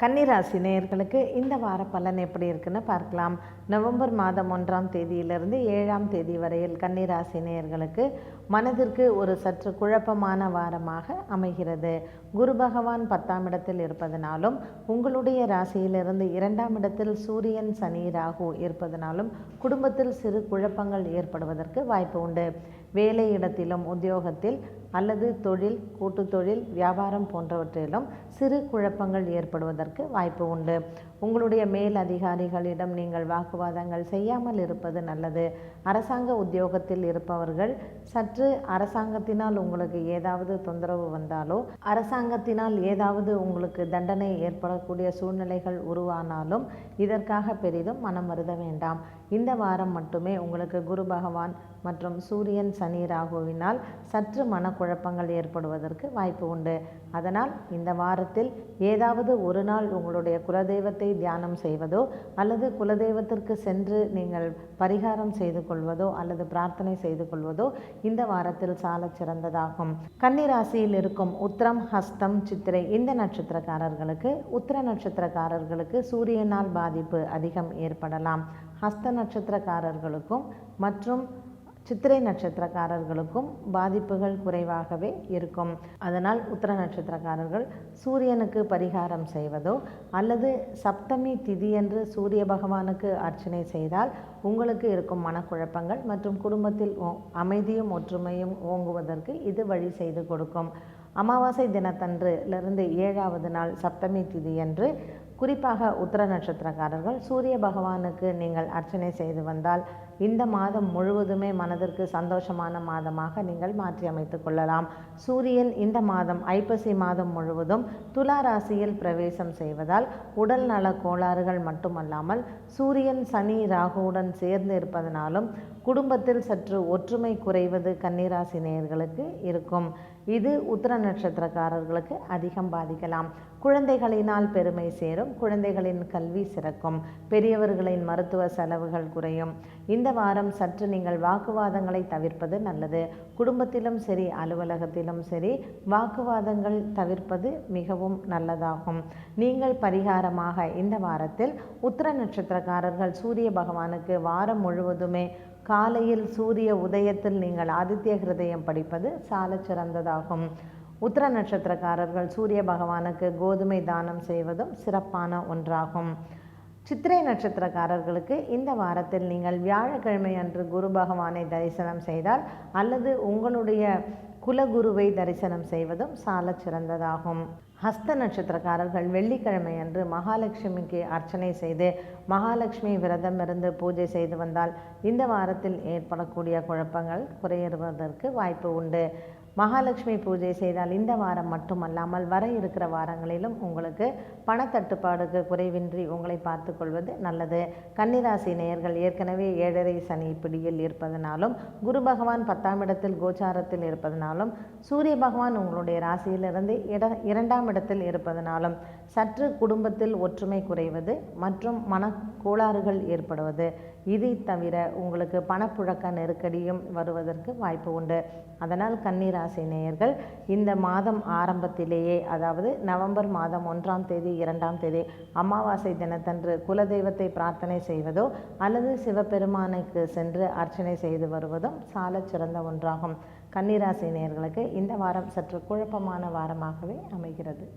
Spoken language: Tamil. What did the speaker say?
கன்னிராசி நேயர்களுக்கு இந்த வார பலன் எப்படி இருக்குன்னு பார்க்கலாம். நவம்பர் மாதம் 1ஆம் தேதியிலிருந்து 7ஆம் தேதி வரையில் கன்னிராசி நேயர்களுக்கு மனதிற்கு ஒரு சற்று குழப்பமான வாரமாக அமைகிறது. குரு பகவான் 10ஆம் இடத்தில் இருப்பதனாலும் உங்களுடைய ராசியிலிருந்து 2ஆம் இடத்தில் சூரியன் சனி ராகு இருப்பதனாலும் குடும்பத்தில் சிறு குழப்பங்கள் ஏற்படுவதற்கு வாய்ப்பு உண்டு. வேலை இடத்திலும் உத்தியோகத்தில் அல்லது தொழில், கூட்டு தொழில், வியாபாரம் போன்றவற்றிலும் சிறு குழப்பங்கள் ஏற்படுவதற்கு வாய்ப்பு உண்டு. உங்களுடைய மேல் அதிகாரிகளிடம் நீங்கள் வாக்குவாதங்கள் செய்யாமல் இருப்பது நல்லது. அரசாங்க உத்தியோகத்தில் இருப்பவர்கள் சற்று அரசாங்கத்தினால் உங்களுக்கு ஏதாவது தொந்தரவு வந்தாலோ, அரசாங்கத்தினால் ஏதாவது உங்களுக்கு தண்டனை ஏற்படக்கூடிய சூழ்நிலைகள் உருவானாலும் இதற்காக பெரிதும் மனம் வருத வேண்டாம். இந்த வாரம் மட்டுமே உங்களுக்கு குரு பகவான் மற்றும் சூரியன் சனி ராகுவினால் சற்று மனக்குழப்பங்கள் ஏற்படுவதற்கு வாய்ப்பு உண்டு. அதனால் இந்த வாரத்தில் ஏதாவது ஒரு நாள் உங்களுடைய குலதெய்வத்தை தியானம் செய்வதோ அல்லது குலதெய்வத்திற்கு சென்று நீங்கள் பரிகாரம் செய்து கொள்வதோ அல்லது பிரார்த்தனை செய்து கொள்வதோ இந்த வாரத்தில் சால சிறந்ததாகும். கன்னிராசியில் இருக்கும் உத்திரம், ஹஸ்தம், சித்திரை இந்த நட்சத்திரக்காரர்களுக்கு, உத்திர நட்சத்திரக்காரர்களுக்கு சூரியனால் பாதிப்பு அதிகம் ஏற்படலாம். ஹஸ்த நட்சத்திரக்காரர்களுக்கும் மற்றும் சித்திரை நட்சத்திரக்காரர்களுக்கும் பாதிப்புகள் குறைவாகவே இருக்கும். அதனால் உத்திர நட்சத்திரக்காரர்கள் சூரியனுக்கு பரிகாரம் செய்வதோ அல்லது சப்தமி திதியன்று சூரிய பகவானுக்கு அர்ச்சனை செய்தால் உங்களுக்கு இருக்கும் மனக்குழப்பங்கள் மற்றும் குடும்பத்தில் அமைதியும் ஒற்றுமையும் ஓங்குவதற்கு இது வழி செய்து கொடுக்கும். அமாவாசை தினத்தன்றிலிருந்து 7ஆவது நாள் சப்தமி திதியன்று குறிப்பாக உத்திர நட்சத்திரக்காரர்கள் சூரிய பகவானுக்கு நீங்கள் அர்ச்சனை செய்து வந்தால் இந்த மாதம் முழுவதுமே மனதிற்கு சந்தோஷமான மாதமாக நீங்கள் மாற்றி அமைத்து கொள்ளலாம். சூரியன் இந்த மாதம் ஐப்பசி மாதம் முழுவதும் துலா ராசியில் பிரவேசம் செய்வதால் உடல் நல கோளாறுகள் மட்டுமல்லாமல் சூரியன் சனி ராகுவுடன் சேர்ந்து இருப்பதனாலும் குடும்பத்தில் சற்று ஒற்றுமை குறைவது கன்னிராசி நேயர்களுக்கு இருக்கும். இது உத்திர நட்சத்திரக்காரர்களுக்கு அதிகம் பாதிக்கலாம். குழந்தைகளினால் பெருமை சேரும், குழந்தைகளின் கல்வி சிறக்கும், பெரியவர்களின் மருத்துவ செலவுகள் குறையும். இந்த வாரம் சற்று நீங்கள் வாக்குவாதங்களை தவிர்ப்பது நல்லது. குடும்பத்திலும் சரி அலுவலகத்திலும் சரி வாக்குவாதங்கள் தவிர்ப்பது மிகவும் நல்லதாகும். நீங்கள் பரிகாரமாக இந்த வாரத்தில் உத்திர நட்சத்திரக்காரர்கள் சூரிய பகவானுக்கு வாரம் முழுவதுமே காலையில் சூரிய உதயத்தில் நீங்கள் ஆதித்ய ஹிருதயம் படிப்பது சால சிறந்ததாகும். உத்திர நட்சத்திரக்காரர்கள் சூரிய பகவானுக்கு கோதுமை தானம் செய்வதும் சிறப்பான ஒன்றாகும். சித்திரை நட்சத்திரக்காரர்களுக்கு இந்த வாரத்தில் நீங்கள் வியாழக்கிழமை அன்று குரு பகவானை தரிசனம் செய்தால் அல்லது உங்களுடைய குலகுருவை தரிசனம் செய்வதும் சால சிறந்ததாகும். ஹஸ்த நட்சத்திரக்காரர்கள் வெள்ளிக்கிழமை அன்று மகாலட்சுமிக்கு அர்ச்சனை செய்து மகாலட்சுமி விரதம் இருந்து பூஜை செய்து வந்தால் இந்த வாரத்தில் ஏற்படக்கூடிய குழப்பங்கள் குறையிடுவதற்கு வாய்ப்பு உண்டு. மகாலட்சுமி பூஜை செய்தால் இந்த வாரம் மட்டுமல்லாமல் வர இருக்கிற வாரங்களிலும் உங்களுக்கு பணத்தட்டுப்பாடுக்கு குறைவின்றி உங்களை பார்த்து கொள்வது நல்லது. கன்னிராசி நேயர்கள் ஏற்கனவே 7.5 சனி பிடியில் இருப்பதனாலும் குரு பகவான் 10ஆம் இடத்தில் கோச்சாரத்தில் இருப்பதனாலும் சூரிய பகவான் உங்களுடைய ராசியிலிருந்து 2ஆம் இடத்தில் இருப்பதனாலும் சற்று குடும்பத்தில் ஒற்றுமை குறைவது மற்றும் மனக்கோளாறுகள் ஏற்படுவது, இதை தவிர உங்களுக்கு பணப்புழக்க நெருக்கடியும் வருவதற்கு வாய்ப்பு உண்டு. அதனால் கன்னிராசி நேயர்கள் இந்த மாதம் ஆரம்பத்திலேயே, அதாவது நவம்பர் மாதம் 1ஆம் தேதி 2ஆம் தேதி அமாவாசை தினத்தன்று குலதெய்வத்தை பிரார்த்தனை செய்வதோ அல்லது சிவபெருமானுக்கு சென்று அர்ச்சனை செய்து வருவதும் சால சிறந்த ஒன்றாகும். கன்னிராசி நேயர்களுக்கு இந்த வாரம் சற்று குழப்பமான வாரமாகவே அமைகிறது.